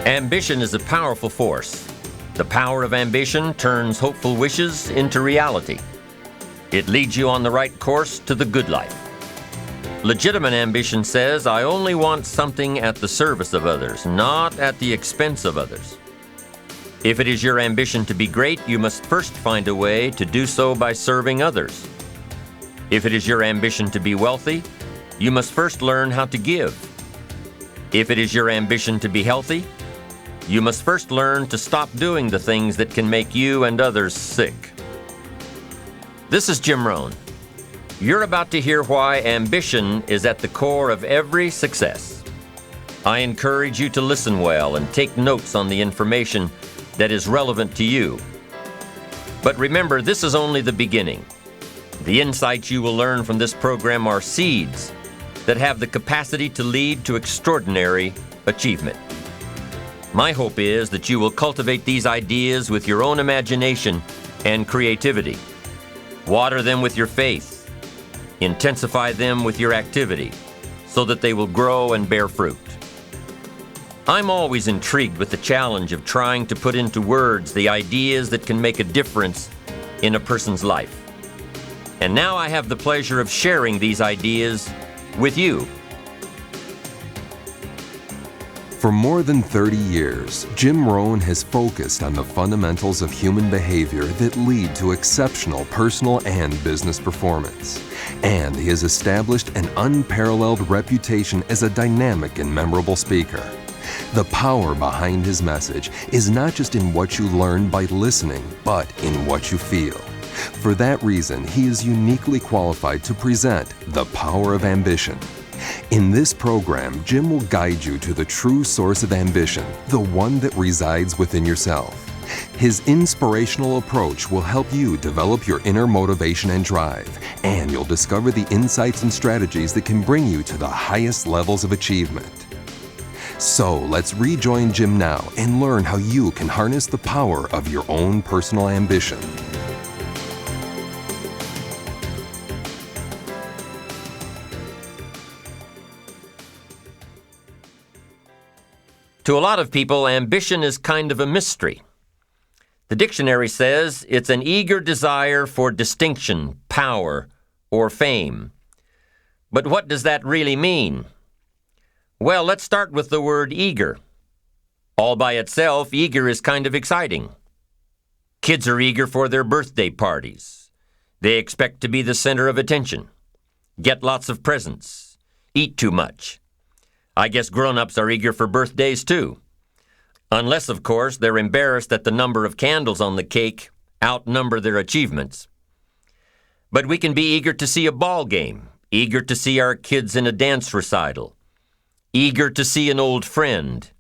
Ambition is a powerful force. The power of ambition turns hopeful wishes into reality. It leads you on the right course to the good life. Legitimate ambition says, I only want something at the service of others, not at the expense of others. If it is your ambition to be great, you must first find a way to do so by serving others. If it is your ambition to be wealthy, you must first learn how to give. If it is your ambition to be healthy, you must first learn to stop doing the things that can make you and others sick. This is Jim Rohn. You're about to hear why ambition is at the core of every success. I encourage you to listen well and take notes on the information that is relevant to you. But remember, this is only the beginning. The insights you will learn from this program are seeds that have the capacity to lead to extraordinary achievement. My hope is that you will cultivate these ideas with your own imagination and creativity. Water them with your faith. Intensify them with your activity so that they will grow and bear fruit. I'm always intrigued with the challenge of trying to put into words the ideas that can make a difference in a person's life. And now I have the pleasure of sharing these ideas with you. For more than 30 years, Jim Rohn has focused on the fundamentals of human behavior that lead to exceptional personal and business performance. And he has established an unparalleled reputation as a dynamic and memorable speaker. The power behind his message is not just in what you learn by listening, but in what you feel. For that reason, he is uniquely qualified to present The Power of Ambition. In this program, Jim will guide you to the true source of ambition, the one that resides within yourself. His inspirational approach will help you develop your inner motivation and drive, and you'll discover the insights and strategies that can bring you to the highest levels of achievement. So let's rejoin Jim now and learn how you can harness the power of your own personal ambition. To a lot of people, ambition is kind of a mystery. The dictionary says it's an eager desire for distinction, power, or fame. But what does that really mean? Well, let's start with the word eager. All by itself, eager is kind of exciting. Kids are eager for their birthday parties. They expect to be the center of attention, get lots of presents, eat too much. I guess grown-ups are eager for birthdays too. Unless, of course, they're embarrassed that the number of candles on the cake outnumber their achievements. But we can be eager to see a ball game, eager to see our kids in a dance recital, eager to see an old friend,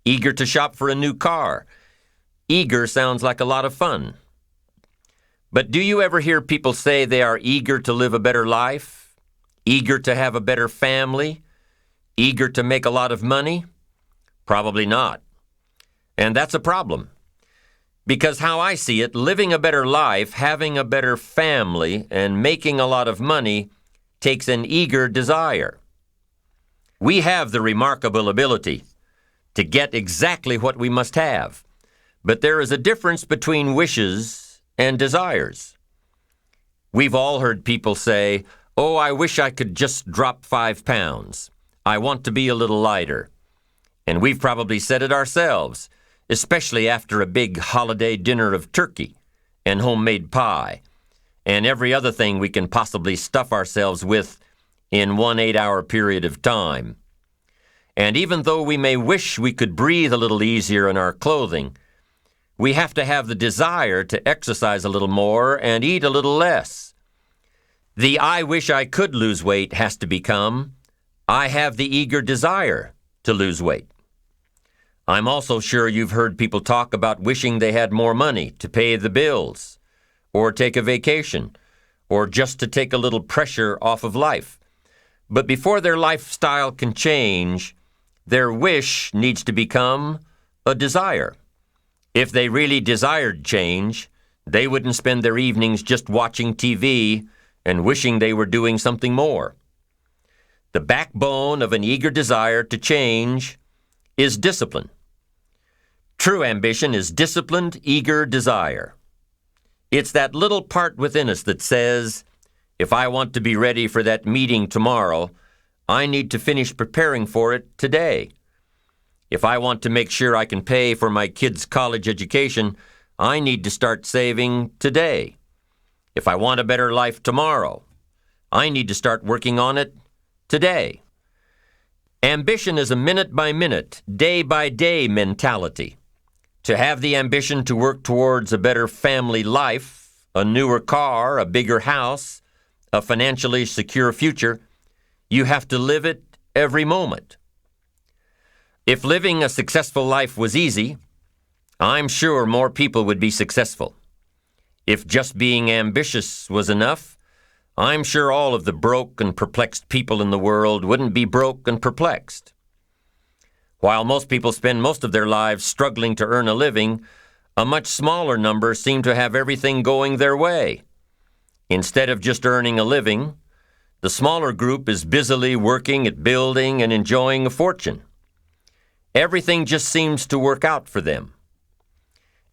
eager to shop for a new car. Eager sounds like a lot of fun. But do you ever hear people say they are eager to live a better life, eager to have a better family, eager to make a lot of money? Probably not. And that's a problem. Because how I see it, living a better life, having a better family, and making a lot of money takes an eager desire. We have the remarkable ability to get exactly what we must have. But there is a difference between wishes and desires. We've all heard people say, "Oh, I wish I could just drop 5 pounds. I want to be a little lighter." And we've probably said it ourselves, especially after a big holiday dinner of turkey and homemade pie and every other thing we can possibly stuff ourselves with in one 8-hour period of time. And even though we may wish we could breathe a little easier in our clothing, we have to have the desire to exercise a little more and eat a little less. The "I wish I could lose weight" has to become "I have the eager desire to lose weight." I'm also sure you've heard people talk about wishing they had more money to pay the bills, or take a vacation, or just to take a little pressure off of life. But before their lifestyle can change, their wish needs to become a desire. If they really desired change, they wouldn't spend their evenings just watching TV and wishing they were doing something more. The backbone of an eager desire to change is discipline. True ambition is disciplined, eager desire. It's that little part within us that says, if I want to be ready for that meeting tomorrow, I need to finish preparing for it today. If I want to make sure I can pay for my kids' college education, I need to start saving today. If I want a better life tomorrow, I need to start working on it today. Ambition is a minute-by-minute, day-by-day mentality. To have the ambition to work towards a better family life, a newer car, a bigger house, a financially secure future, you have to live it every moment. If living a successful life was easy, I'm sure more people would be successful. If just being ambitious was enough, I'm sure all of the broke and perplexed people in the world wouldn't be broke and perplexed. While most people spend most of their lives struggling to earn a living, a much smaller number seem to have everything going their way. Instead of just earning a living, the smaller group is busily working at building and enjoying a fortune. Everything just seems to work out for them.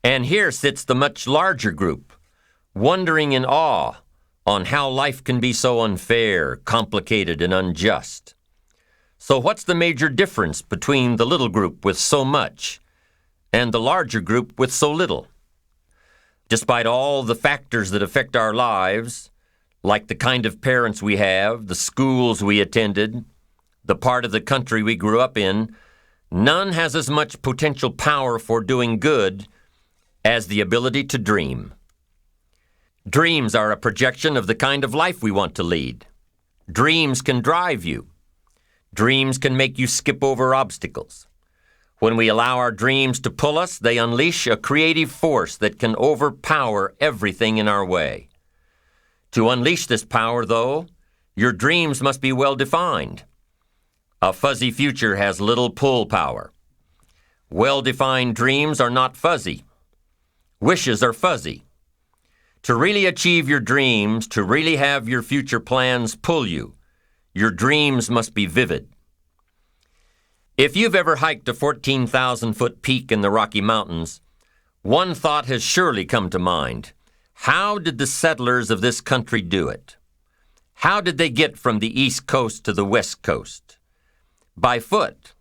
And here sits the much larger group, wondering in awe on how life can be so unfair, complicated, and unjust. So what's the major difference between the little group with so much and the larger group with so little? Despite all the factors that affect our lives, like the kind of parents we have, the schools we attended, the part of the country we grew up in, none has as much potential power for doing good as the ability to dream. Dreams are a projection of the kind of life we want to lead. Dreams can drive you. Dreams can make you skip over obstacles. When we allow our dreams to pull us, they unleash a creative force that can overpower everything in our way. To unleash this power, though, your dreams must be well defined. A fuzzy future has little pull power. Well-defined dreams are not fuzzy. Wishes are fuzzy. To really achieve your dreams, to really have your future plans pull you, your dreams must be vivid. If you've ever hiked a 14,000-foot peak in the Rocky Mountains, one thought has surely come to mind. How did the settlers of this country do it? How did they get from the East Coast to the West Coast? By foot.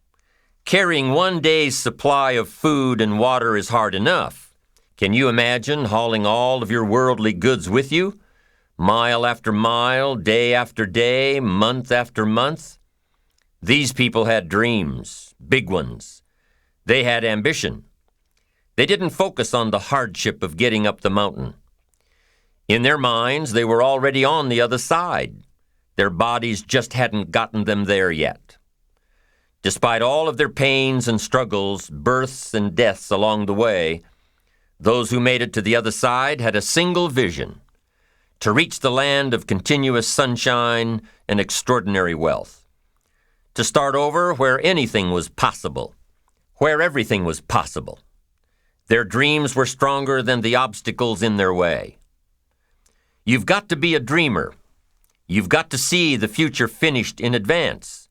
Carrying one day's supply of food and water is hard enough. Can you imagine hauling all of your worldly goods with you? Mile after mile, day after day, month after month? These people had dreams, big ones. They had ambition. They didn't focus on the hardship of getting up the mountain. In their minds, they were already on the other side. Their bodies just hadn't gotten them there yet. Despite all of their pains and struggles, births and deaths along the way, those who made it to the other side had a single vision: to reach the land of continuous sunshine and extraordinary wealth. To start over where anything was possible, where everything was possible. Their dreams were stronger than the obstacles in their way. You've got to be a dreamer. You've got to see the future finished in advance.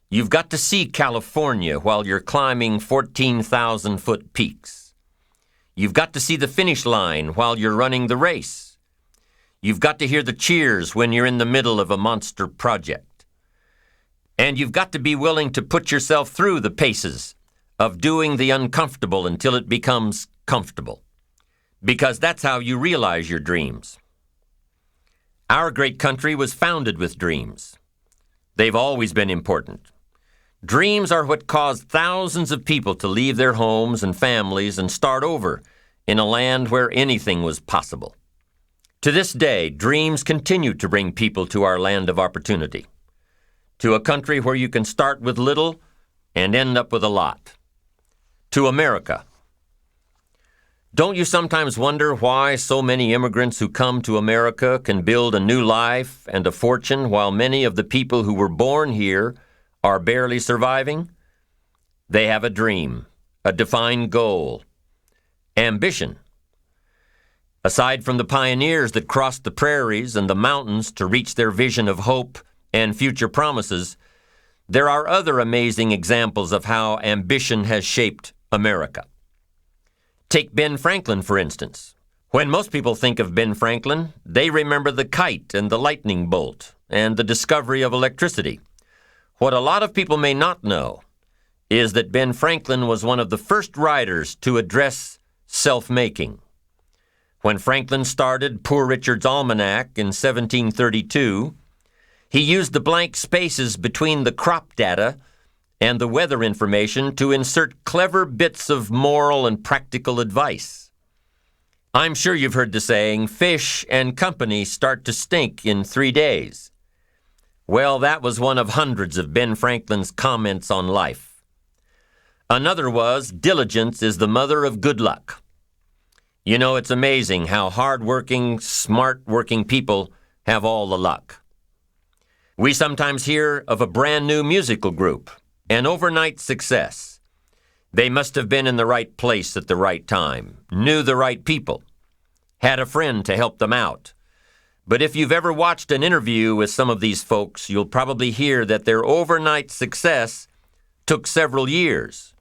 You've got to see California while you're climbing 14,000-foot peaks. You've got to see the finish line while you're running the race. You've got to hear the cheers when you're in the middle of a monster project. And you've got to be willing to put yourself through the paces of doing the uncomfortable until it becomes comfortable. Because that's how you realize your dreams. Our great country was founded with dreams. They've always been important. Dreams are what caused thousands of people to leave their homes and families and start over in a land where anything was possible. To this day, dreams continue to bring people to our land of opportunity, to a country where you can start with little and end up with a lot, to America. Don't you sometimes wonder why so many immigrants who come to America can build a new life and a fortune while many of the people who were born here are barely surviving? They have a dream, a defined goal, ambition. Aside from the pioneers that crossed the prairies and the mountains to reach their vision of hope and future promises, there are other amazing examples of how ambition has shaped America. Take Ben Franklin, for instance. When most people think of Ben Franklin, they remember the kite and the lightning bolt and the discovery of electricity. What a lot of people may not know is that Ben Franklin was one of the first writers to address self-making. When Franklin started Poor Richard's Almanac in 1732, he used the blank spaces between the crop data and the weather information to insert clever bits of moral and practical advice. I'm sure you've heard the saying, fish and company start to stink in 3 days. Well, that was one of hundreds of Ben Franklin's comments on life. Another was, diligence is the mother of good luck. You know, it's amazing how hard-working, smart-working people have all the luck. We sometimes hear of a brand new musical group, an overnight success. They must have been in the right place at the right time, knew the right people, had a friend to help them out. But if you've ever watched an interview with some of these folks, you'll probably hear that their overnight success took several years.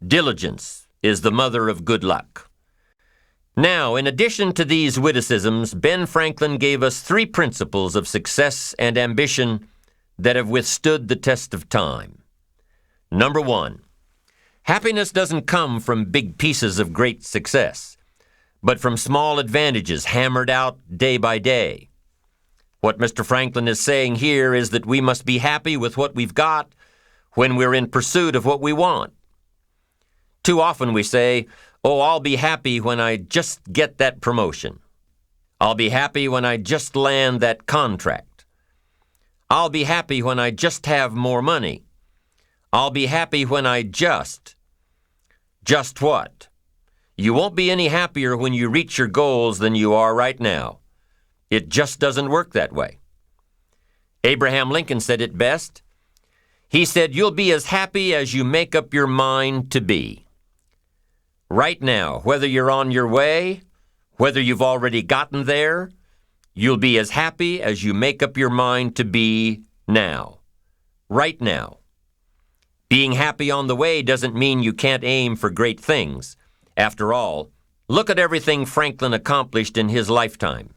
Diligence is the mother of good luck. Now, in addition to these witticisms, Ben Franklin gave us 3 principles of success and ambition that have withstood the test of time. Number 1, happiness doesn't come from big pieces of great success, but from small advantages hammered out day by day. What Mr. Franklin is saying here is that we must be happy with what we've got when we're in pursuit of what we want. Too often we say, oh, I'll be happy when I just get that promotion. I'll be happy when I just land that contract. I'll be happy when I just have more money. I'll be happy when I just what? You won't be any happier when you reach your goals than you are right now. It just doesn't work that way. Abraham Lincoln said it best. He said, you'll be as happy as you make up your mind to be. Right now, whether you're on your way, whether you've already gotten there, you'll be as happy as you make up your mind to be now. Right now. Being happy on the way doesn't mean you can't aim for great things. After all, look at everything Franklin accomplished in his lifetime.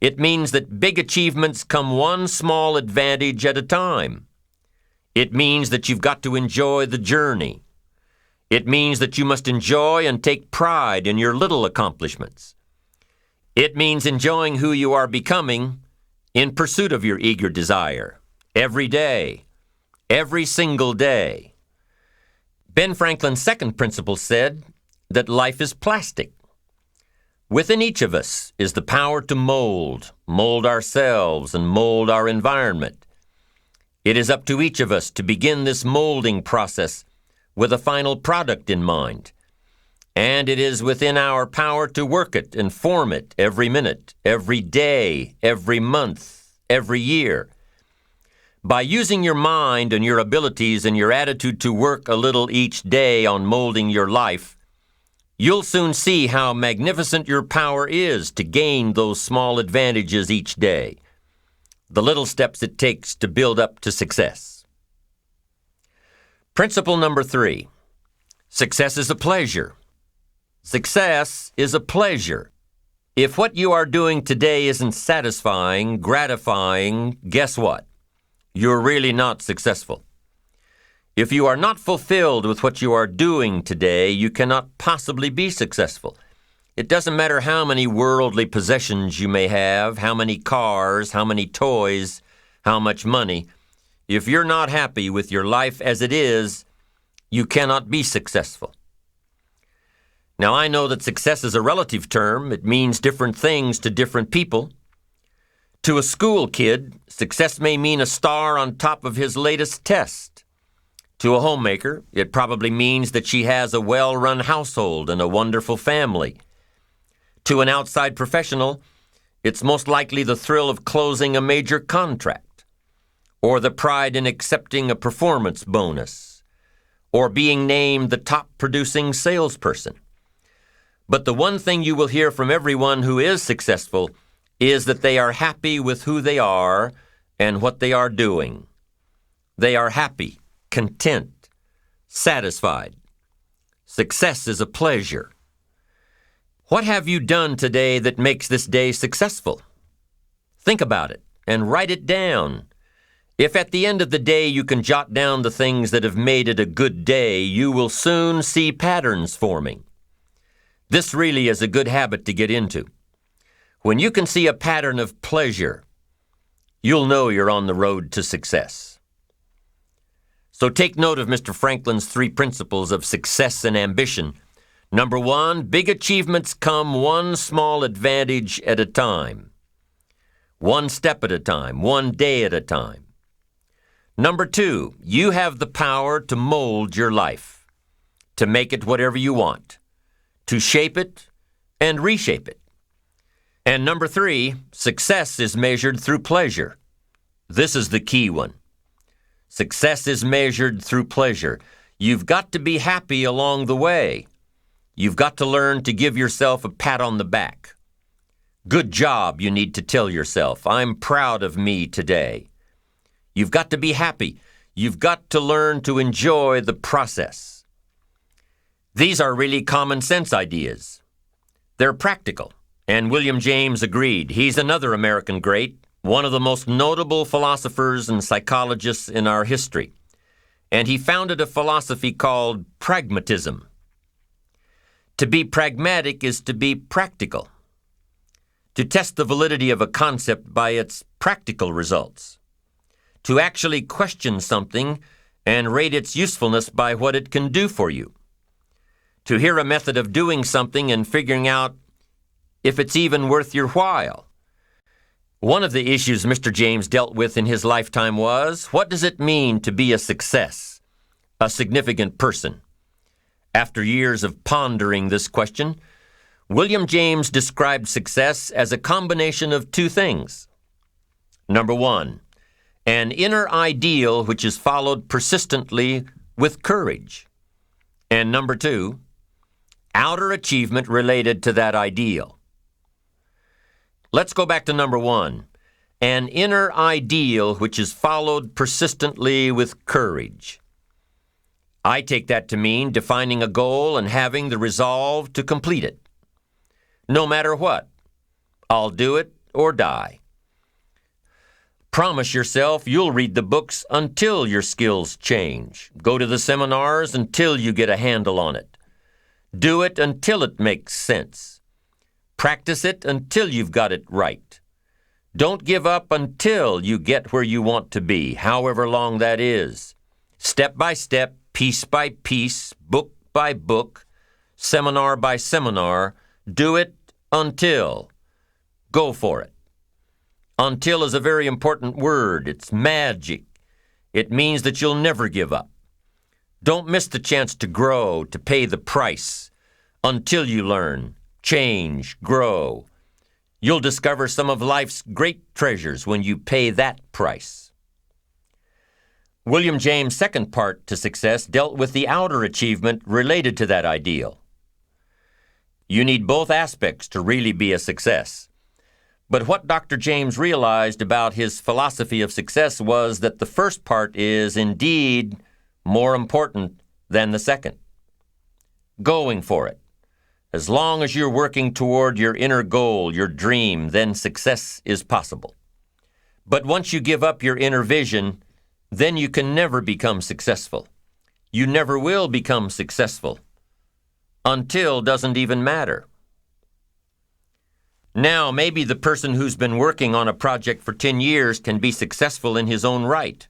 It means that big achievements come one small advantage at a time. It means that you've got to enjoy the journey. It means that you must enjoy and take pride in your little accomplishments. It means enjoying who you are becoming in pursuit of your eager desire, every day, every single day. Ben Franklin's second principle said that life is plastic. Within each of us is the power to mold ourselves and mold our environment. It is up to each of us to begin this molding process with a final product in mind. And it is within our power to work it and form it every minute, every day, every month, every year. By using your mind and your abilities and your attitude to work a little each day on molding your life, you'll soon see how magnificent your power is to gain those small advantages each day, the little steps it takes to build up to success. Principle number 3, success is a pleasure. Success is a pleasure. If what you are doing today isn't satisfying, gratifying, guess what? You're really not successful. If you are not fulfilled with what you are doing today, you cannot possibly be successful. It doesn't matter how many worldly possessions you may have, how many cars, how many toys, how much money. If you're not happy with your life as it is, you cannot be successful. Now, I know that success is a relative term. It means different things to different people. To a school kid, success may mean a star on top of his latest test. To a homemaker, it probably means that she has a well-run household and a wonderful family. To an outside professional, it's most likely the thrill of closing a major contract, or the pride in accepting a performance bonus, or being named the top producing salesperson. But the one thing you will hear from everyone who is successful is that they are happy with who they are and what they are doing. They are happy, content, satisfied. Success is a pleasure. What have you done today that makes this day successful? Think about it and write it down. If at the end of the day you can jot down the things that have made it a good day, you will soon see patterns forming. This really is a good habit to get into. When you can see a pattern of pleasure, you'll know you're on the road to success. So take note of Mr. Franklin's 3 principles of success and ambition. Number 1, big achievements come one small advantage at a time. One step at a time, one day at a time. Number 2, you have the power to mold your life, to make it whatever you want, to shape it and reshape it. And number 3, success is measured through pleasure. This is the key one. Success is measured through pleasure. You've got to be happy along the way. You've got to learn to give yourself a pat on the back. Good job, you need to tell yourself. I'm proud of me today. You've got to be happy. You've got to learn to enjoy the process. These are really common sense ideas. They're practical, and William James agreed. He's another American great, one of the most notable philosophers and psychologists in our history, and he founded a philosophy called pragmatism. To be pragmatic is to be practical, to test the validity of a concept by its practical results, to actually question something and rate its usefulness by what it can do for you, to hear a method of doing something and figuring out if it's even worth your while. One of the issues Mr. James dealt with in his lifetime was, what does it mean to be a success, a significant person? After years of pondering this question, William James described success as a combination of 2 things. Number 1, an inner ideal which is followed persistently with courage. And number 2, outer achievement related to that ideal. Let's go back to number 1, an inner ideal which is followed persistently with courage. I take that to mean defining a goal and having the resolve to complete it. No matter what, I'll do it or die. Promise yourself you'll read the books until your skills change. Go to the seminars until you get a handle on it. Do it until it makes sense. Practice it until you've got it right. Don't give up until you get where you want to be, however long that is. Step by step, piece by piece, book by book, seminar by seminar, do it until. Go for it. Until is a very important word. It's magic. It means that you'll never give up. Don't miss the chance to grow, to pay the price. Until you learn, change, grow. You'll discover some of life's great treasures when you pay that price. William James' second part to success dealt with the outer achievement related to that ideal. You need both aspects to really be a success. But what Dr. James realized about his philosophy of success was that the first part is indeed more important than the second. Going for it. As long as you're working toward your inner goal, your dream, then success is possible. But once you give up your inner vision, then you can never become successful. You never will become successful. Until doesn't even matter. Now, maybe the person who's been working on a project for 10 years can be successful in his own right,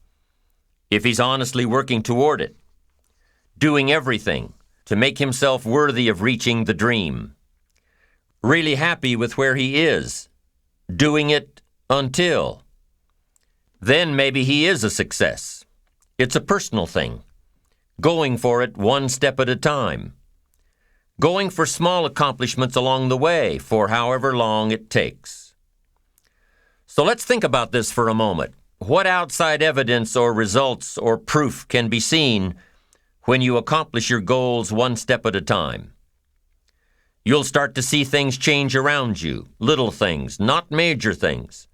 if he's honestly working toward it, doing everything to make himself worthy of reaching the dream, really happy with where he is, doing it until. Then maybe he is a success. It's a personal thing, going for it one step at a time. Going for small accomplishments along the way for however long it takes. So let's think about this for a moment. What outside evidence or results or proof can be seen when you accomplish your goals one step at a time? You'll start to see things change around you, little things, not major things,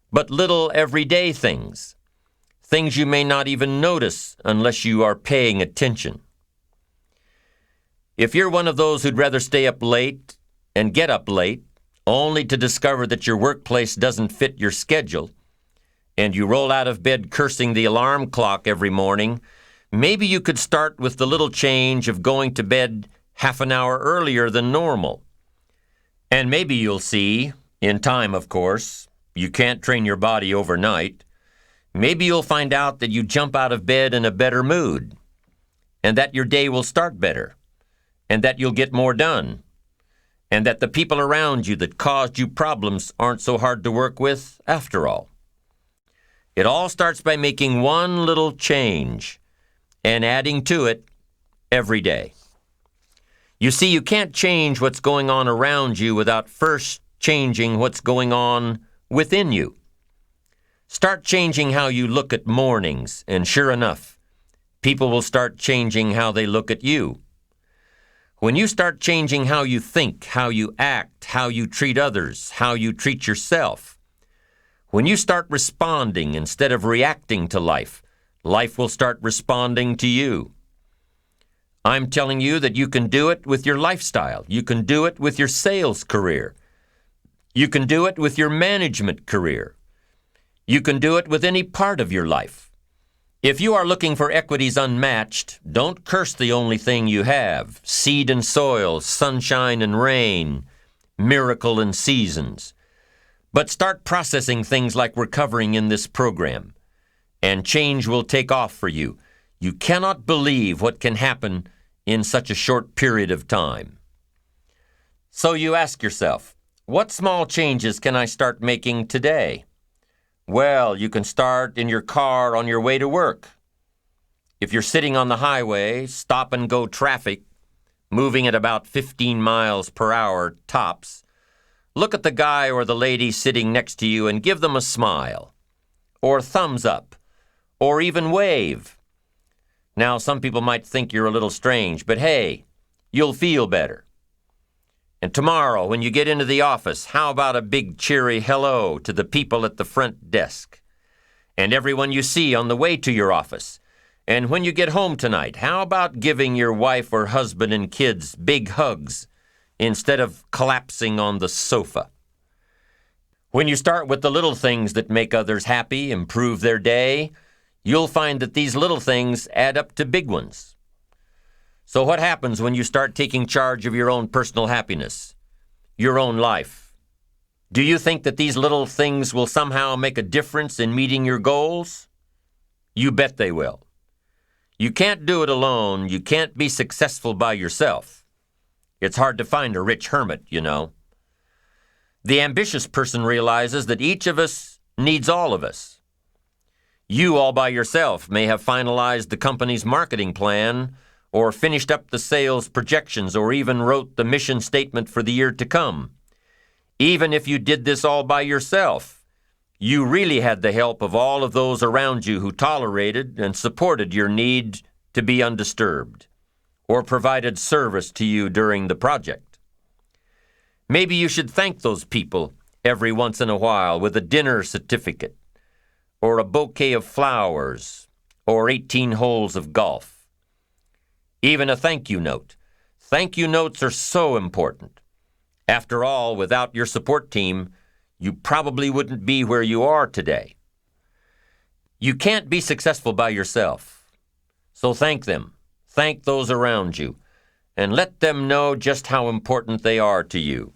but little everyday things, things you may not even notice unless you are paying attention. If you're one of those who'd rather stay up late and get up late, only to discover that your workplace doesn't fit your schedule, and you roll out of bed cursing the alarm clock every morning, maybe you could start with the little change of going to bed half an hour earlier than normal. And maybe you'll see, in time of course, you can't train your body overnight, maybe you'll find out that you jump out of bed in a better mood, and that your day will start better, and that you'll get more done, and that the people around you that caused you problems aren't so hard to work with after all. It all starts by making one little change and adding to it every day. You see, you can't change what's going on around you without first changing what's going on within you. Start changing how you look at mornings, and sure enough, people will start changing how they look at you. When you start changing how you think, how you act, how you treat others, how you treat yourself, when you start responding instead of reacting to life, life will start responding to you. I'm telling you that you can do it with your lifestyle. You can do it with your sales career. You can do it with your management career. You can do it with any part of your life. If you are looking for equities unmatched, don't curse the only thing you have: seed and soil, sunshine and rain, miracle and seasons. But start processing things like we're covering in this program, and change will take off for you. You cannot believe what can happen in such a short period of time. So you ask yourself, what small changes can I start making today? Well, you can start in your car on your way to work. If you're sitting on the highway, stop-and-go traffic, moving at about 15 miles per hour tops, look at the guy or the lady sitting next to you and give them a smile, or thumbs up, or even wave. Now, some people might think you're a little strange, but hey, you'll feel better. And tomorrow, when you get into the office, how about a big cheery hello to the people at the front desk, and everyone you see on the way to your office? And when you get home tonight, how about giving your wife or husband and kids big hugs instead of collapsing on the sofa? When you start with the little things that make others happy, improve their day, you'll find that these little things add up to big ones. So what happens when you start taking charge of your own personal happiness, your own life? Do you think that these little things will somehow make a difference in meeting your goals? You bet they will. You can't do it alone. You can't be successful by yourself. It's hard to find a rich hermit, you know. The ambitious person realizes that each of us needs all of us. You all by yourself may have finalized the company's marketing plan, or finished up the sales projections, or even wrote the mission statement for the year to come. Even if you did this all by yourself, you really had the help of all of those around you who tolerated and supported your need to be undisturbed, or provided service to you during the project. Maybe you should thank those people every once in a while with a dinner certificate, or a bouquet of flowers, or 18 holes of golf. Even a thank you note. Thank you notes are so important. After all, without your support team, you probably wouldn't be where you are today. You can't be successful by yourself. So thank them. Thank those around you, and let them know just how important they are to you.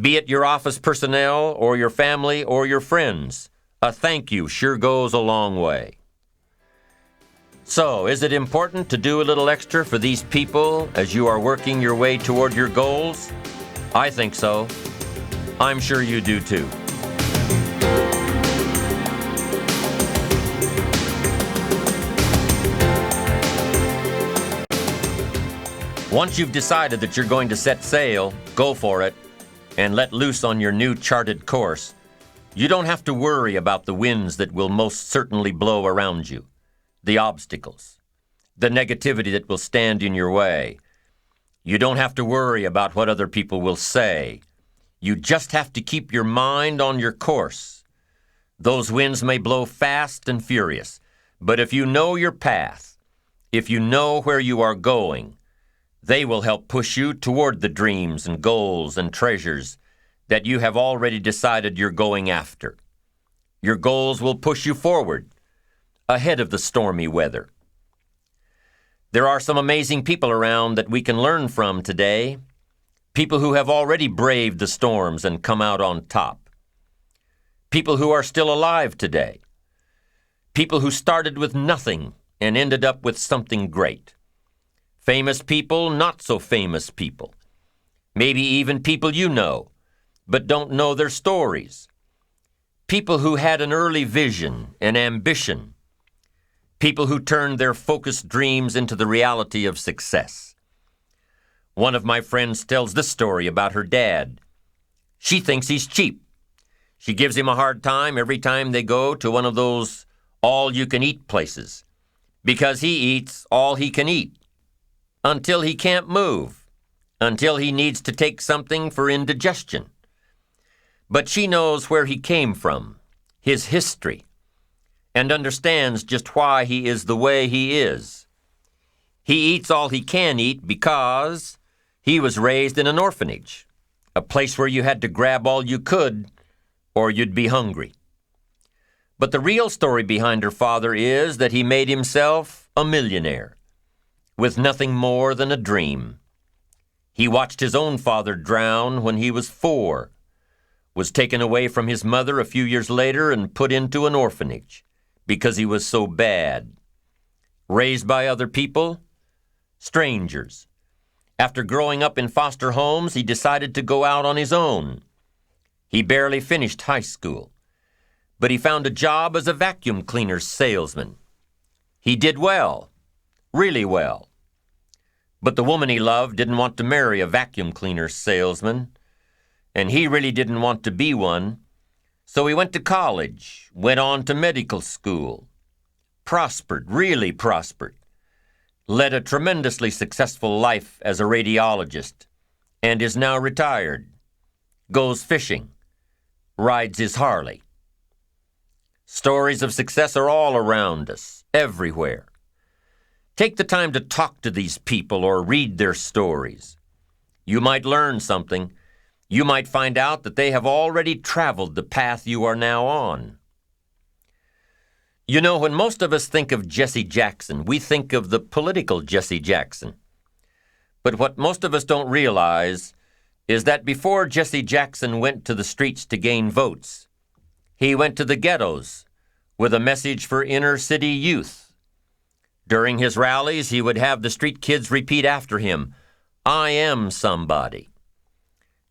Be it your office personnel, or your family, or your friends, a thank you sure goes a long way. So, is it important to do a little extra for these people as you are working your way toward your goals? I think so. I'm sure you do too. Once you've decided that you're going to set sail, go for it, and let loose on your new charted course. You don't have to worry about the winds that will most certainly blow around you, the obstacles, the negativity that will stand in your way. You don't have to worry about what other people will say. You just have to keep your mind on your course. Those winds may blow fast and furious, but if you know your path, if you know where you are going, They will help push you toward the dreams and goals and treasures that you have already decided you're going after. Your goals will push you forward, ahead of the stormy weather. There are some amazing people around that we can learn from today, people who have already braved the storms and come out on top, people who are still alive today, people who started with nothing and ended up with something great. Famous people, not so famous people. Maybe even people you know, but don't know their stories. People who had an early vision and ambition. People who turned their focused dreams into the reality of success. One of my friends tells this story about her dad. She thinks he's cheap. She gives him a hard time every time they go to one of those all-you-can-eat places, because he eats all he can eat, until he can't move, until he needs to take something for indigestion. But she knows where he came from, his history, and understands just why he is the way he is. He eats all he can eat because he was raised in an orphanage, a place where you had to grab all you could or you'd be hungry. But the real story behind her father is that he made himself a millionaire with nothing more than a dream. He watched his own father drown when he was 4, was taken away from his mother a few years later and put into an orphanage because he was so bad. Raised by other people, strangers. After growing up in foster homes, he decided to go out on his own. He barely finished high school, but he found a job as a vacuum cleaner salesman. He did well, really well. But the woman he loved didn't want to marry a vacuum cleaner salesman, and he really didn't want to be one, so he went to college, went on to medical school, prospered, really prospered, led a tremendously successful life as a radiologist, and is now retired, goes fishing, rides his Harley. Stories of success are all around us, everywhere. Take the time to talk to these people or read their stories. You might learn something. You might find out that they have already traveled the path you are now on. You know, when most of us think of Jesse Jackson, we think of the political Jesse Jackson. But what most of us don't realize is that before Jesse Jackson went to the streets to gain votes, he went to the ghettos with a message for inner city youth. During his rallies, he would have the street kids repeat after him, "I am somebody."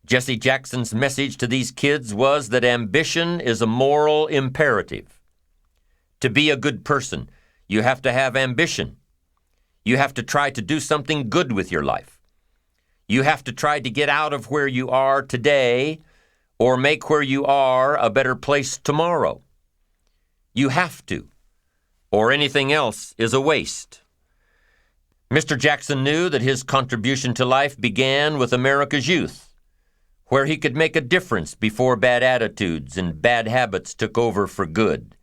Jesse Jackson's message to these kids was that ambition is a moral imperative. To be a good person, you have to have ambition. You have to try to do something good with your life. You have to try to get out of where you are today or make where you are a better place tomorrow. You have to, or anything else is a waste. Mr. Jackson knew that his contribution to life began with America's youth, where he could make a difference before bad attitudes and bad habits took over for good.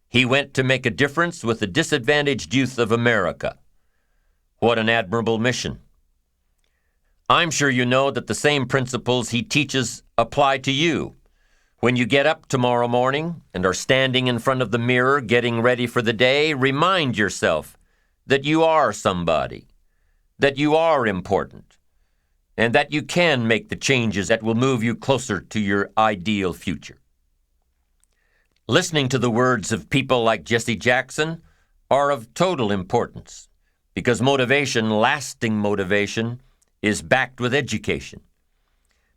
He went to make a difference with the disadvantaged youth of America. What an admirable mission. I'm sure you know that the same principles he teaches apply to you. When you get up tomorrow morning and are standing in front of the mirror getting ready for the day, remind yourself that you are somebody, that you are important, and that you can make the changes that will move you closer to your ideal future. Listening to the words of people like Jesse Jackson are of total importance because motivation, lasting motivation, is backed with education.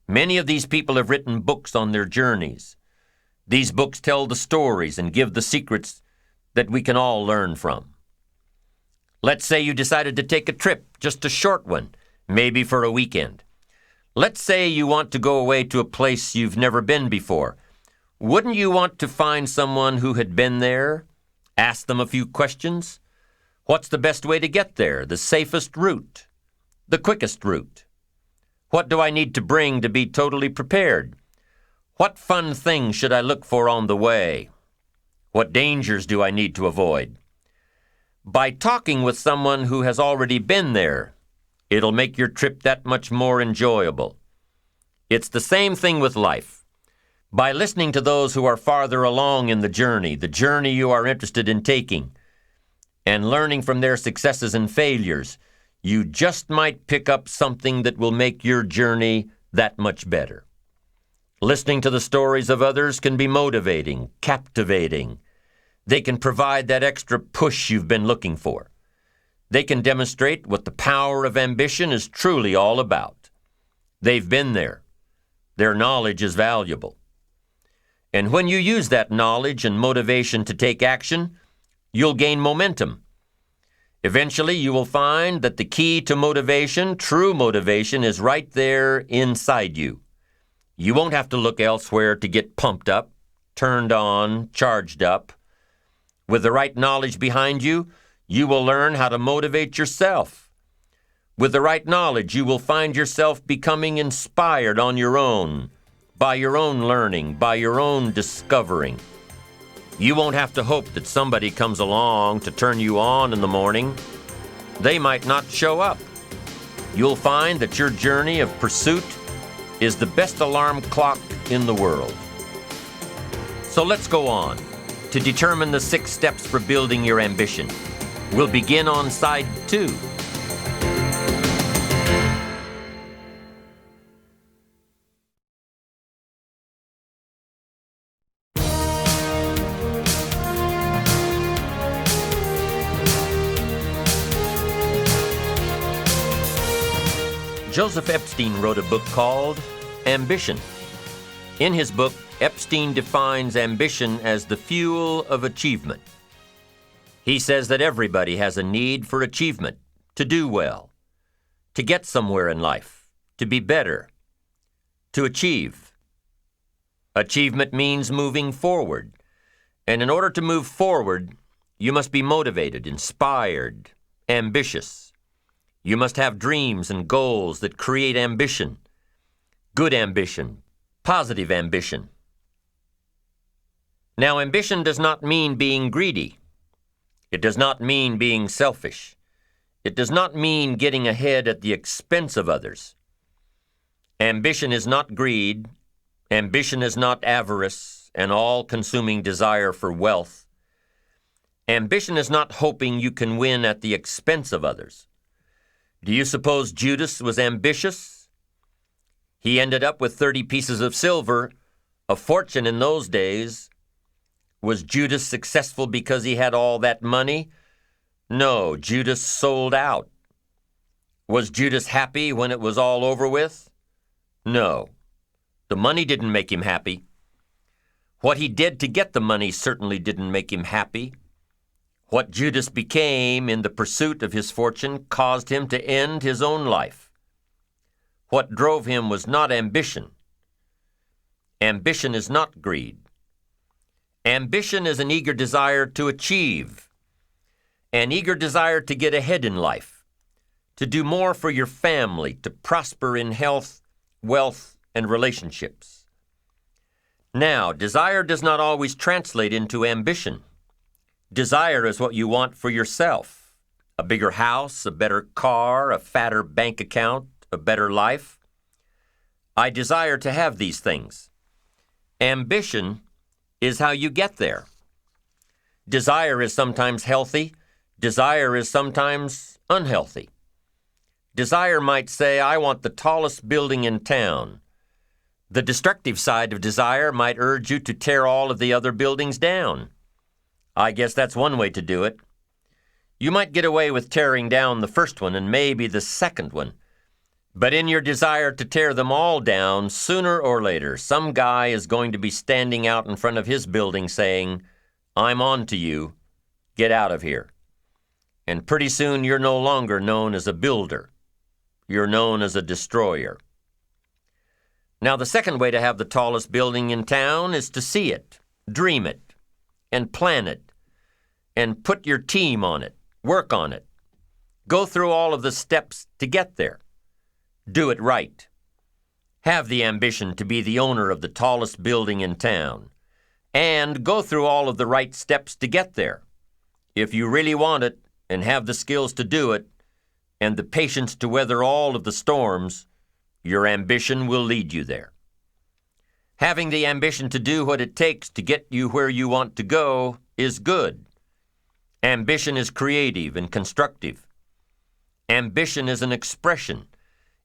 Many of these people have written books on their journeys. These books tell the stories and give the secrets that we can all learn from. Let's say you decided to take a trip, just a short one, maybe for a weekend. Let's say you want to go away to a place you've never been before. Wouldn't you want to find someone who had been there? Ask them a few questions. What's the best way to get there? The safest route? The quickest route? What do I need to bring to be totally prepared? What fun things should I look for on the way? What dangers do I need to avoid? By talking with someone who has already been there, It'll make your trip that much more enjoyable. It's the same thing with life. By listening to those who are farther along in the journey you are interested in taking, and learning from their successes and failures, you just might pick up something that will make your journey that much better. Listening to the stories of others can be motivating, captivating. They can provide that extra push you've been looking for. They can demonstrate what the power of ambition is truly all about. They've been there. Their knowledge is valuable. And when you use that knowledge and motivation to take action, you'll gain momentum. Eventually, you will find that the key to motivation, true motivation, is right there inside you. You won't have to look elsewhere to get pumped up, turned on, charged up. With the right knowledge behind you, you will learn how to motivate yourself. With the right knowledge, you will find yourself becoming inspired on your own, by your own learning, by your own discovering. You won't have to hope that somebody comes along to turn you on in the morning. They might not show up. You'll find that your journey of pursuit is the best alarm clock in the world. So let's go on to determine the 6 steps for building your ambition. We'll begin on side 2. Joseph Epstein wrote a book called Ambition. In his book, Epstein defines ambition as the fuel of achievement. He says that everybody has a need for achievement, to do well, to get somewhere in life, to be better, to achieve. Achievement means moving forward, and in order to move forward, you must be motivated, inspired, ambitious. You must have dreams and goals that create ambition, good ambition, positive ambition. Now, ambition does not mean being greedy. It does not mean being selfish. It does not mean getting ahead at the expense of others. Ambition is not greed. Ambition is not avarice, an all-consuming desire for wealth. Ambition is not hoping you can win at the expense of others. Do you suppose Judas was ambitious? He ended up with 30 pieces of silver, a fortune in those days. Was Judas successful because he had all that money? No, Judas sold out. Was Judas happy when it was all over with? No. The money didn't make him happy. What he did to get the money certainly didn't make him happy. What Judas became in the pursuit of his fortune caused him to end his own life. What drove him was not ambition. Ambition is not greed. Ambition is an eager desire to achieve, an eager desire to get ahead in life, to do more for your family, to prosper in health, wealth, and relationships. Now, desire does not always translate into ambition. Desire is what you want for yourself. A bigger house, a better car, a fatter bank account, a better life. I desire to have these things. Ambition is how you get there. Desire is sometimes healthy. Desire is sometimes unhealthy. Desire might say, I want the tallest building in town. The destructive side of desire might urge you to tear all of the other buildings down. I guess that's one way to do it. You might get away with tearing down the first one and maybe the second one. But in your desire to tear them all down, sooner or later, some guy is going to be standing out in front of his building saying, I'm on to you. Get out of here. And pretty soon you're no longer known as a builder. You're known as a destroyer. Now, the second way to have the tallest building in town is to see it, dream it, and plan it, and put your team on it, work on it. Go through all of the steps to get there. Do it right. Have the ambition to be the owner of the tallest building in town, and go through all of the right steps to get there. If you really want it and have the skills to do it, and the patience to weather all of the storms, your ambition will lead you there. Having the ambition to do what it takes to get you where you want to go is good. Ambition is creative and constructive. Ambition is an expression.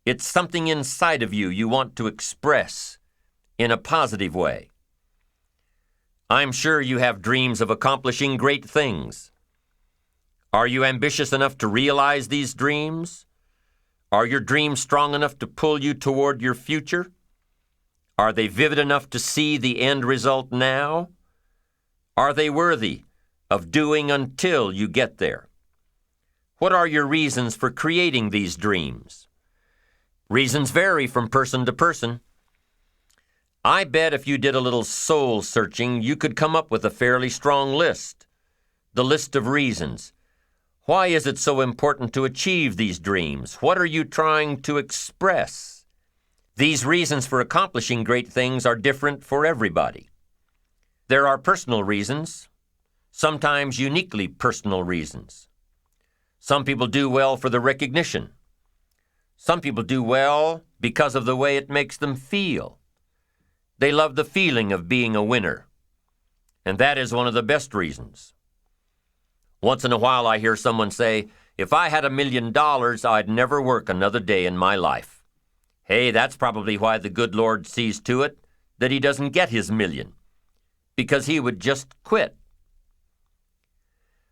It's something inside of you want to express in a positive way. I'm sure you have dreams of accomplishing great things. Are you ambitious enough to realize these dreams? Are your dreams strong enough to pull you toward your future? Are they vivid enough to see the end result now? Are they worthy of doing until you get there? What are your reasons for creating these dreams? Reasons vary from person to person. I bet if you did a little soul searching, you could come up with a fairly strong list. The list of reasons. Why is it so important to achieve these dreams? What are you trying to express? These reasons for accomplishing great things are different for everybody. There are personal reasons, sometimes uniquely personal reasons. Some people do well for the recognition. Some people do well because of the way it makes them feel. They love the feeling of being a winner, and that is one of the best reasons. Once in a while I hear someone say, "If I had $1 million, I'd never work another day in my life." Hey, that's probably why the good Lord sees to it that he doesn't get his million, because he would just quit.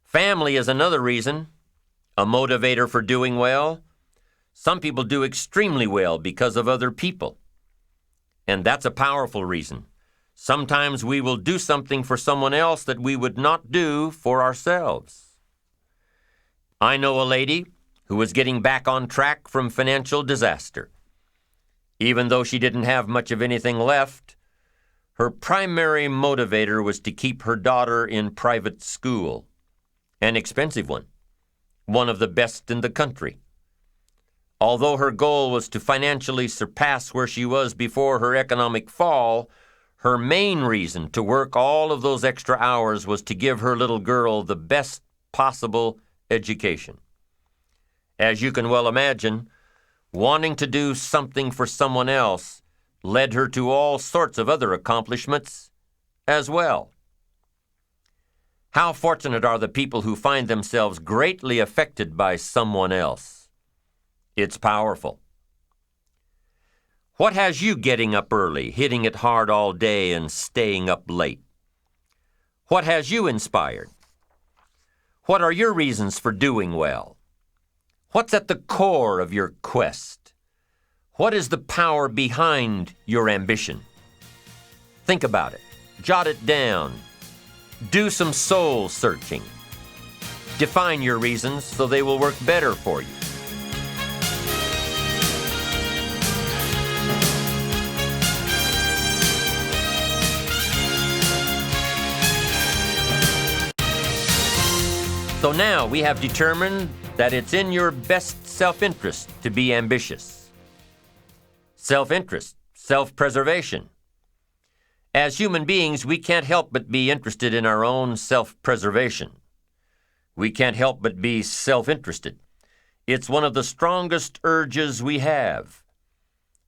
Family is another reason, a motivator for doing well. Some people do extremely well because of other people, and that's a powerful reason. Sometimes we will do something for someone else that we would not do for ourselves. I know a lady who was getting back on track from financial disaster. Even though she didn't have much of anything left, her primary motivator was to keep her daughter in private school, an expensive one of the best in the country. Although her goal was to financially surpass where she was before her economic fall, her main reason to work all of those extra hours was to give her little girl the best possible education. As you can well imagine, wanting to do something for someone else led her to all sorts of other accomplishments as well. How fortunate are the people who find themselves greatly affected by someone else? It's powerful. What has you getting up early, hitting it hard all day, and staying up late? What has you inspired? What are your reasons for doing well? What's at the core of your quest? What is the power behind your ambition? Think about it. Jot it down. Do some soul searching. Define your reasons so they will work better for you. So now we have determined that it's in your best self-interest to be ambitious. Self-interest, self-preservation. As human beings, we can't help but be interested in our own self-preservation. We can't help but be self-interested. It's one of the strongest urges we have.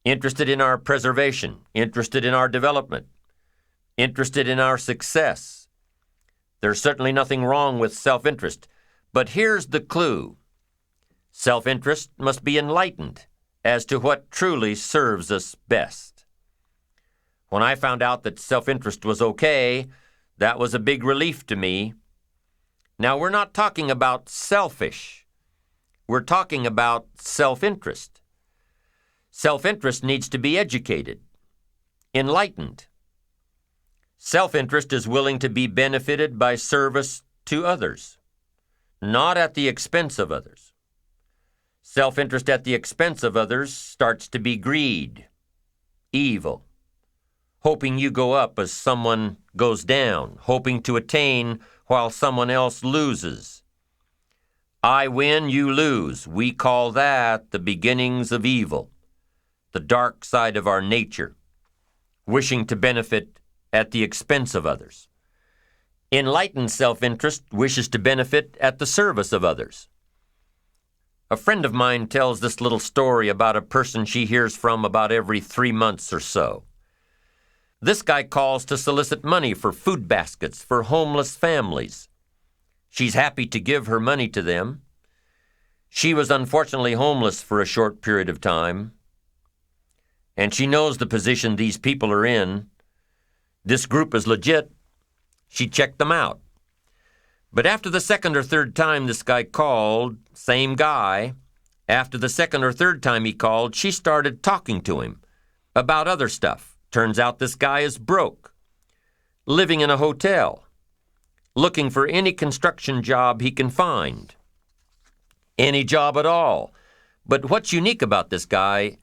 Interested in our preservation, interested in our development, interested in our success. There's certainly nothing wrong with self-interest, but here's the clue. Self-interest must be enlightened as to what truly serves us best. When I found out that self-interest was okay, that was a big relief to me. Now, we're not talking about selfish. We're talking about self-interest. Self-interest needs to be educated, enlightened. Self-interest is willing to be benefited by service to others, not at the expense of others. Self-interest at the expense of others starts to be greed, evil, hoping you go up as someone goes down, hoping to attain while someone else loses. I win, you lose. We call that the beginnings of evil, the dark side of our nature, wishing to benefit at the expense of others. Enlightened self-interest wishes to benefit at the service of others. A friend of mine tells this little story about a person she hears from about every 3 months or so. This guy calls to solicit money for food baskets for homeless families. She's happy to give her money to them. She was unfortunately homeless for a short period of time, and she knows the position these people are in. This group is legit. She checked them out. But after the second or third time this guy called, same guy, after the second or third time he called, she started talking to him about other stuff. Turns out this guy is broke, living in a hotel, looking for any construction job he can find. Any job at all. But what's unique about this guy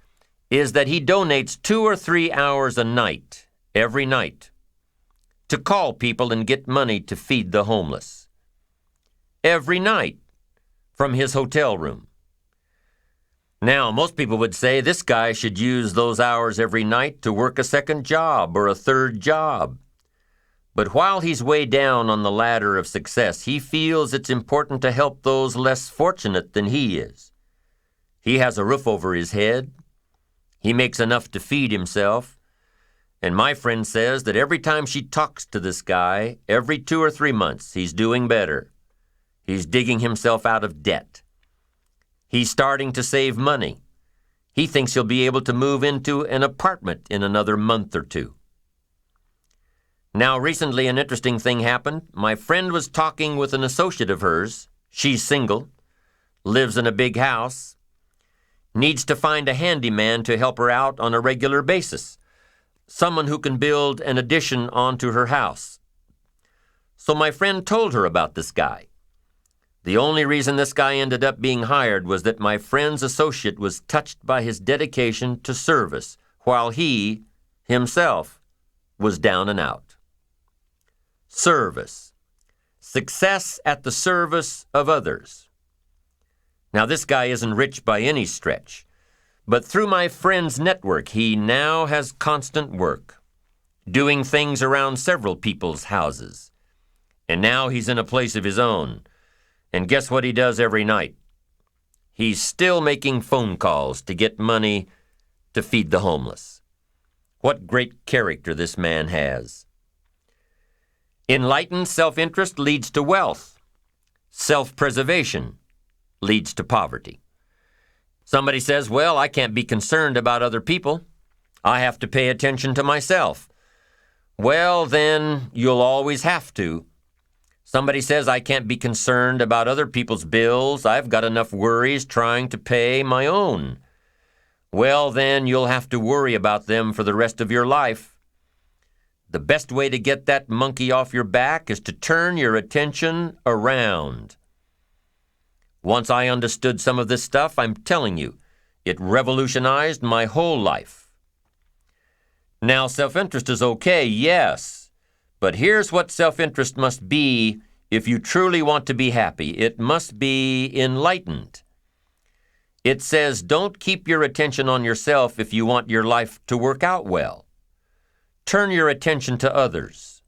is that he donates 2 or 3 hours a night, every night, to call people and get money to feed the homeless. Every night, from his hotel room. Now, most people would say this guy should use those hours every night to work a second job or a third job. But while he's way down on the ladder of success, he feels it's important to help those less fortunate than he is. He has a roof over his head. He makes enough to feed himself. And my friend says that every time she talks to this guy, every 2 or 3 months, he's doing better. He's digging himself out of debt. He's starting to save money. He thinks he'll be able to move into an apartment in another month or 2. Now, recently an interesting thing happened. My friend was talking with an associate of hers. She's single, lives in a big house, needs to find a handyman to help her out on a regular basis, someone who can build an addition onto her house. So my friend told her about this guy. The only reason this guy ended up being hired was that my friend's associate was touched by his dedication to service, while he, himself, was down and out. Service. Success at the service of others. Now, this guy isn't rich by any stretch, but through my friend's network, he now has constant work, doing things around several people's houses. And now he's in a place of his own. And guess what he does every night? He's still making phone calls to get money to feed the homeless. What great character this man has. Enlightened self-interest leads to wealth. Self-preservation leads to poverty. Somebody says, well, I can't be concerned about other people. I have to pay attention to myself. Well, then you'll always have to. Somebody says I can't be concerned about other people's bills. I've got enough worries trying to pay my own. Well, then you'll have to worry about them for the rest of your life. The best way to get that monkey off your back is to turn your attention around. Once I understood some of this stuff, I'm telling you, it revolutionized my whole life. Now, self-interest is okay, yes. But here's what self-interest must be if you truly want to be happy. It must be enlightened. It says don't keep your attention on yourself if you want your life to work out well. Turn your attention to others.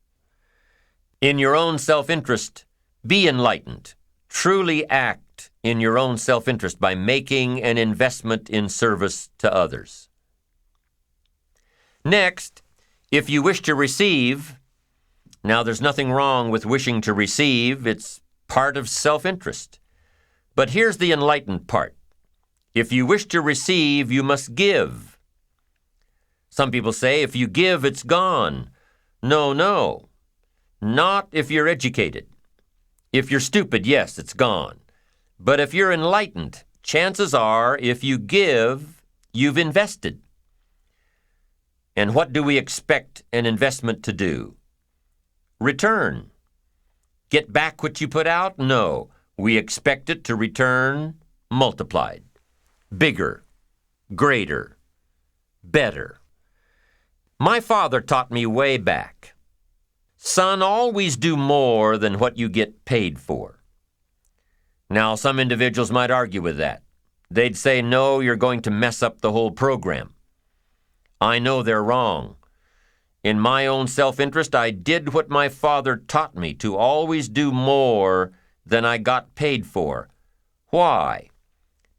In your own self-interest, be enlightened. Truly act in your own self-interest by making an investment in service to others. Next, if you wish to receive, now, there's nothing wrong with wishing to receive. It's part of self-interest. But here's the enlightened part. If you wish to receive, you must give. Some people say, if you give, it's gone. No. Not if you're educated. If you're stupid, yes, it's gone. But if you're enlightened, chances are, if you give, you've invested. And what do we expect an investment to do? Return. Get back what you put out? No. We expect it to return multiplied. Bigger. Greater. Better. My father taught me way back, son, always do more than what you get paid for. Now, some individuals might argue with that. They'd say, no, you're going to mess up the whole program. I know they're wrong. In my own self-interest, I did what my father taught me, to always do more than I got paid for. Why?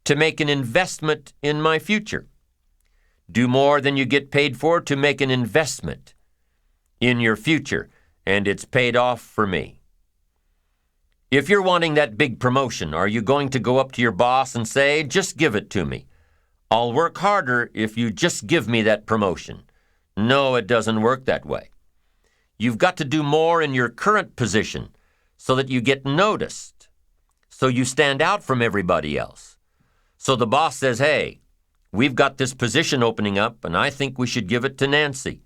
to make an investment in my future. Do more than you get paid for to make an investment in your future, and it's paid off for me. If you're wanting that big promotion, are you going to go up to your boss and say, just give it to me? I'll work harder if you just give me that promotion. No, it doesn't work that way. You've got to do more in your current position so that you get noticed, so you stand out from everybody else. So the boss says, hey, we've got this position opening up, and I think we should give it to Nancy.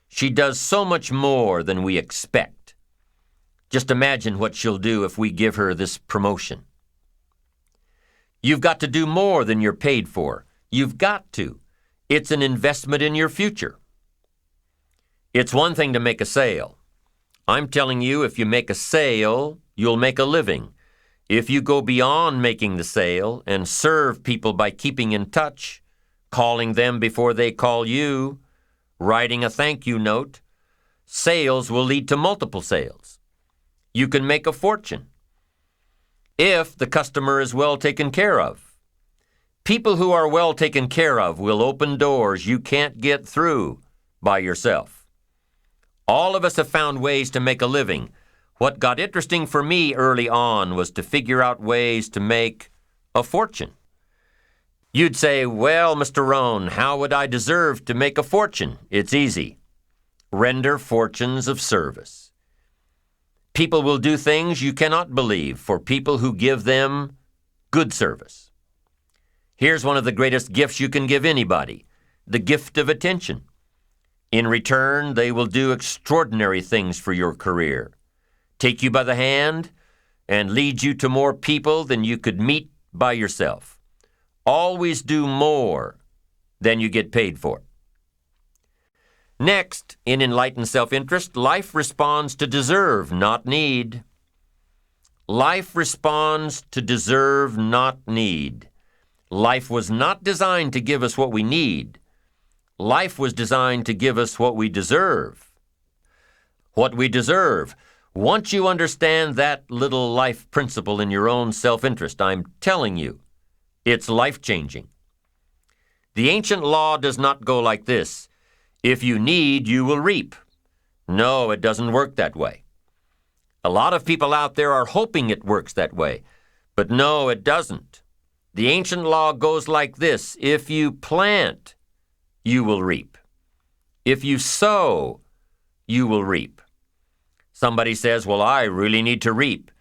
She does so much more than we expect. Just imagine what she'll do if we give her this promotion. You've got to do more than you're paid for. You've got to. It's an investment in your future. It's one thing to make a sale. I'm telling you, if you make a sale, you'll make a living. If you go beyond making the sale and serve people by keeping in touch, calling them before they call you, writing a thank you note, sales will lead to multiple sales. You can make a fortune if the customer is well taken care of. People who are well taken care of will open doors you can't get through by yourself. All of us have found ways to make a living. What got interesting for me early on was to figure out ways to make a fortune. You'd say, well, Mr. Rohn, how would I deserve to make a fortune? It's easy. Render fortunes of service. People will do things you cannot believe for people who give them good service. Here's one of the greatest gifts you can give anybody, the gift of attention. In return, they will do extraordinary things for your career, take you by the hand, and lead you to more people than you could meet by yourself. Always do more than you get paid for. Next, in enlightened self-interest, life responds to deserve, not need. Life responds to deserve, not need. Life was not designed to give us what we need. Life was designed to give us what we deserve. What we deserve. Once you understand that little life principle in your own self-interest, I'm telling you, it's life-changing. The ancient law does not go like this. If you need, you will reap. No, it doesn't work that way. A lot of people out there are hoping it works that way, but no, it doesn't. The ancient law goes like this. If you plant, you will reap. If you sow, you will reap. Somebody says, well, I really need to reap.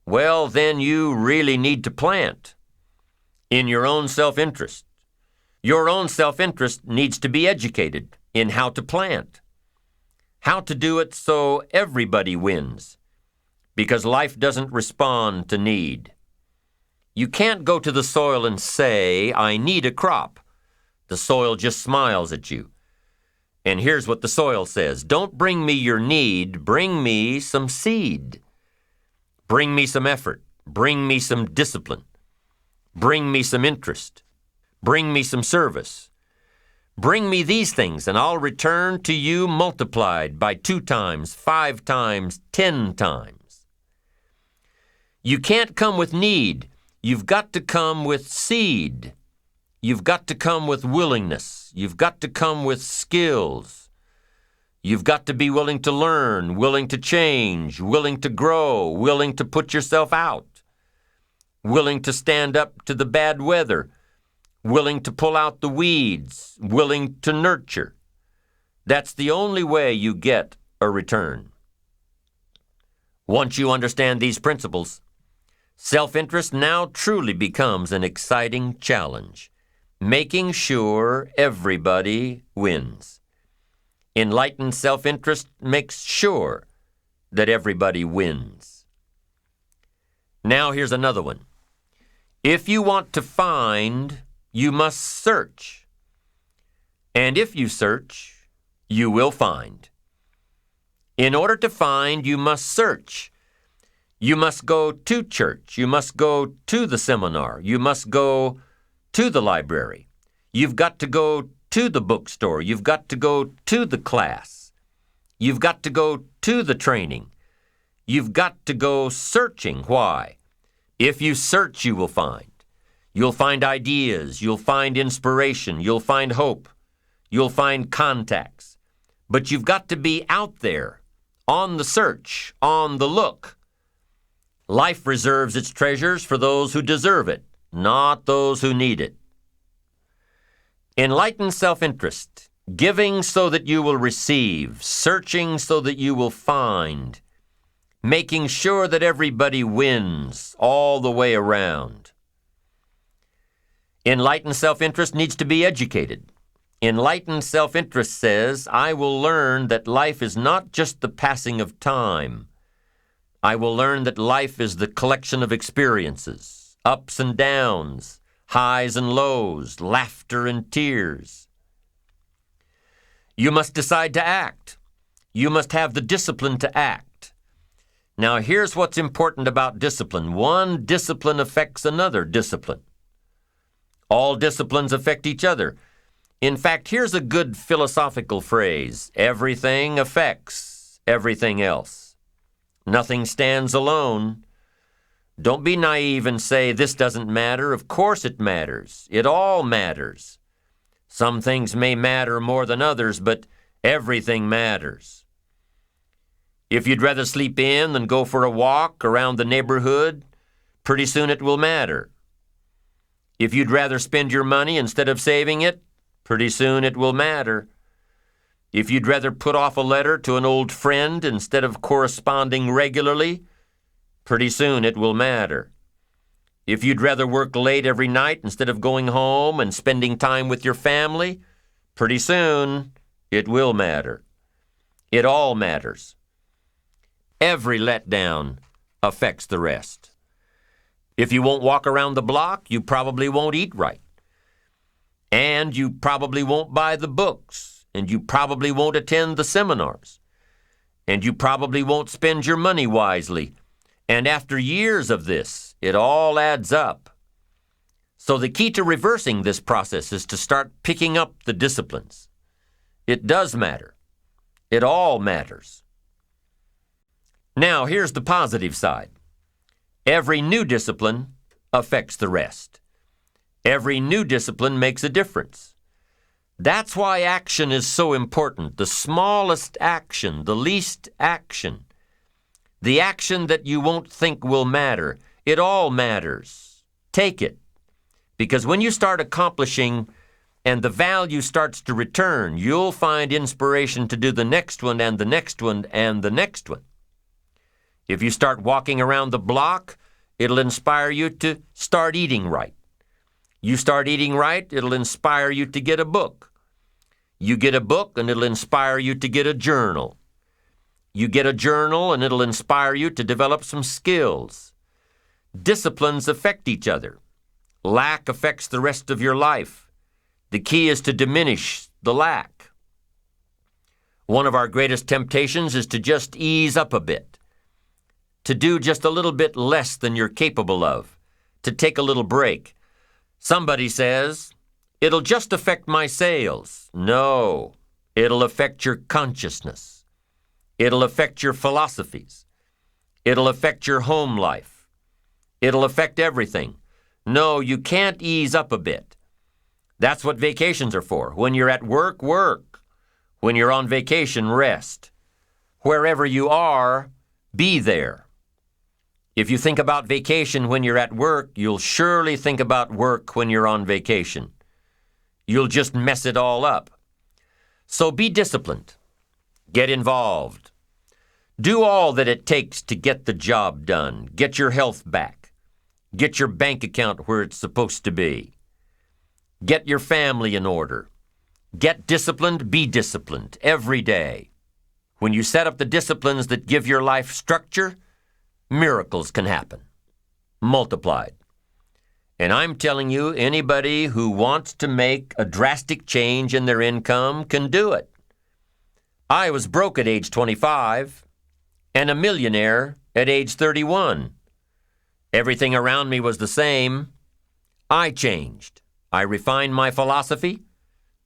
Well, then you really need to plant in your own self-interest. Your own self-interest needs to be educated in how to plant, how to do it so everybody wins, because life doesn't respond to need. You can't go to the soil and say, I need a crop. The soil just smiles at you. And here's what the soil says. Don't bring me your need, bring me some seed. Bring me some effort. Bring me some discipline. Bring me some interest. Bring me some service. Bring me these things, and I'll return to you multiplied by 2 times, 5 times, 10 times. You can't come with need. You've got to come with seed. You've got to come with willingness. You've got to come with skills. You've got to be willing to learn, willing to change, willing to grow, willing to put yourself out, willing to stand up to the bad weather, willing to pull out the weeds, willing to nurture. That's the only way you get a return. Once you understand these principles, self-interest now truly becomes an exciting challenge, making sure everybody wins. Enlightened self-interest makes sure that everybody wins. Now here's another one. If you want to find, you must search. And if you search, you will find. In order to find, you must search. You must go to church. You must go to the seminar. You must go to the library. You've got to go to the bookstore. You've got to go to the class. You've got to go to the training. You've got to go searching. Why? If you search, you will find. You'll find ideas, you'll find inspiration, you'll find hope, you'll find contacts. But you've got to be out there, on the search, on the look. Life reserves its treasures for those who deserve it, not those who need it. Enlightened self-interest, giving so that you will receive, searching so that you will find, making sure that everybody wins all the way around. Enlightened self-interest needs to be educated. Enlightened self-interest says, I will learn that life is not just the passing of time. I will learn that life is the collection of experiences, ups and downs, highs and lows, laughter and tears. You must decide to act. You must have the discipline to act. Now, here's what's important about discipline. One discipline affects another discipline. All disciplines affect each other. In fact, here's a good philosophical phrase. Everything affects everything else. Nothing stands alone. Don't be naive and say, this doesn't matter. Of course it matters. It all matters. Some things may matter more than others, but everything matters. If you'd rather sleep in than go for a walk around the neighborhood, pretty soon it will matter. If you'd rather spend your money instead of saving it, pretty soon it will matter. If you'd rather put off a letter to an old friend instead of corresponding regularly, pretty soon it will matter. If you'd rather work late every night instead of going home and spending time with your family, pretty soon it will matter. It all matters. Every letdown affects the rest. If you won't walk around the block, you probably won't eat right. And you probably won't buy the books, and you probably won't attend the seminars, and you probably won't spend your money wisely. And after years of this, it all adds up. So the key to reversing this process is to start picking up the disciplines. It does matter. It all matters. Now, here's the positive side. Every new discipline affects the rest. Every new discipline makes a difference. That's why action is so important. The smallest action, the least action, the action that you won't think will matter, it all matters. Take it. Because when you start accomplishing and the value starts to return, you'll find inspiration to do the next one and the next one and the next one. If you start walking around the block, it'll inspire you to start eating right. You start eating right, it'll inspire you to get a book. You get a book, and it'll inspire you to get a journal. You get a journal, and it'll inspire you to develop some skills. Disciplines affect each other. Lack affects the rest of your life. The key is to diminish the lack. One of our greatest temptations is to just ease up a bit, to do just a little bit less than you're capable of, to take a little break. Somebody says, it'll just affect my sales. No, it'll affect your consciousness. It'll affect your philosophies. It'll affect your home life. It'll affect everything. No, you can't ease up a bit. That's what vacations are for. When you're at work, work. When you're on vacation, rest. Wherever you are, be there. If you think about vacation when you're at work, you'll surely think about work when you're on vacation. You'll just mess it all up. So be disciplined. Get involved. Do all that it takes to get the job done. Get your health back. Get your bank account where it's supposed to be. Get your family in order. Get disciplined, be disciplined every day. When you set up the disciplines that give your life structure, miracles can happen, multiplied. And I'm telling you, anybody who wants to make a drastic change in their income can do it. I was broke at age 25 and a millionaire at age 31. Everything around me was the same. I changed. I refined my philosophy.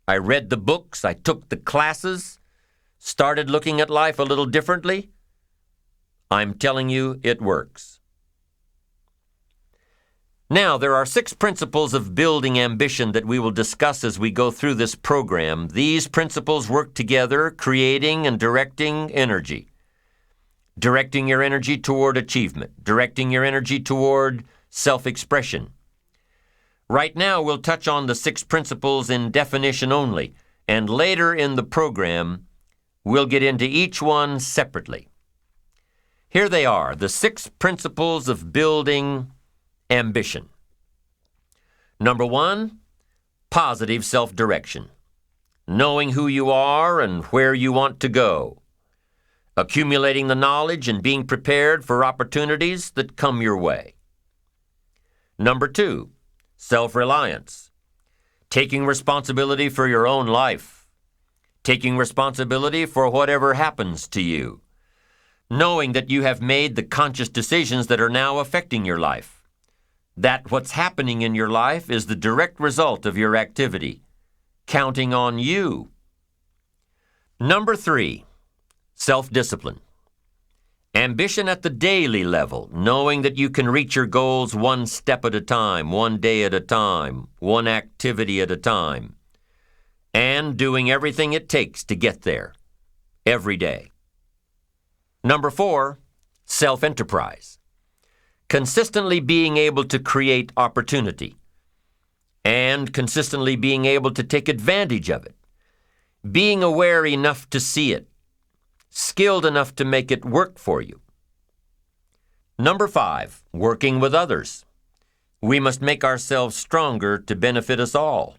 I read the books. I took the classes. Started looking at life a little differently. I'm telling you, it works. Now, there are 6 principles of building ambition that we will discuss as we go through this program. These principles work together, creating and directing energy. Directing your energy toward achievement. Directing your energy toward self-expression. Right now, we'll touch on the 6 principles in definition only, and later in the program, we'll get into each one separately. Here they are, the 6 principles of building ambition. Number 1, positive self-direction. Knowing who you are and where you want to go. Accumulating the knowledge and being prepared for opportunities that come your way. Number 2, self-reliance. Taking responsibility for your own life. Taking responsibility for whatever happens to you. Knowing that you have made the conscious decisions that are now affecting your life. That what's happening in your life is the direct result of your activity. Counting on you. Number 3, self-discipline. Ambition at the daily level, knowing that you can reach your goals one step at a time, one day at a time, one activity at a time, and doing everything it takes to get there, every day. Number 4, self-enterprise. Consistently being able to create opportunity, and consistently being able to take advantage of it, being aware enough to see it, skilled enough to make it work for you. Number 5, working with others. We must make ourselves stronger to benefit us all.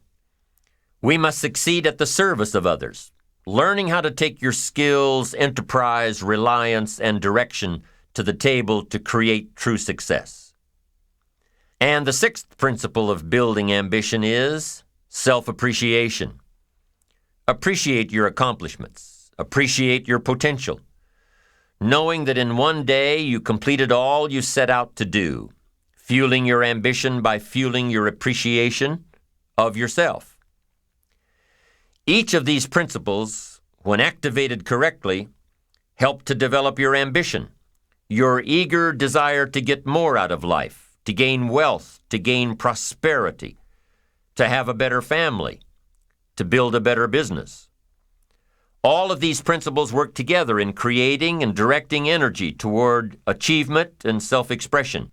We must succeed at the service of others, learning how to take your skills, enterprise, reliance, and direction to the table to create true success. And the 6th principle of building ambition is self-appreciation. Appreciate your accomplishments. Appreciate your potential. Knowing that in one day you completed all you set out to do, fueling your ambition by fueling your appreciation of yourself. Each of these principles, when activated correctly, help to develop your ambition, your eager desire to get more out of life, to gain wealth, to gain prosperity, to have a better family, to build a better business. All of these principles work together in creating and directing energy toward achievement and self-expression.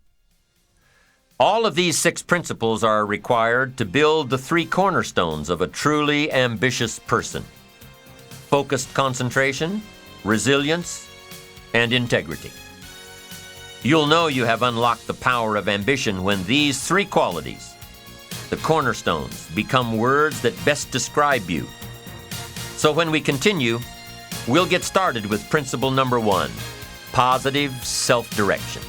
All of these 6 principles are required to build the 3 cornerstones of a truly ambitious person: focused concentration, resilience, and integrity. You'll know you have unlocked the power of ambition when these 3 qualities, the cornerstones, become words that best describe you. So when we continue, we'll get started with principle number 1, positive self-direction.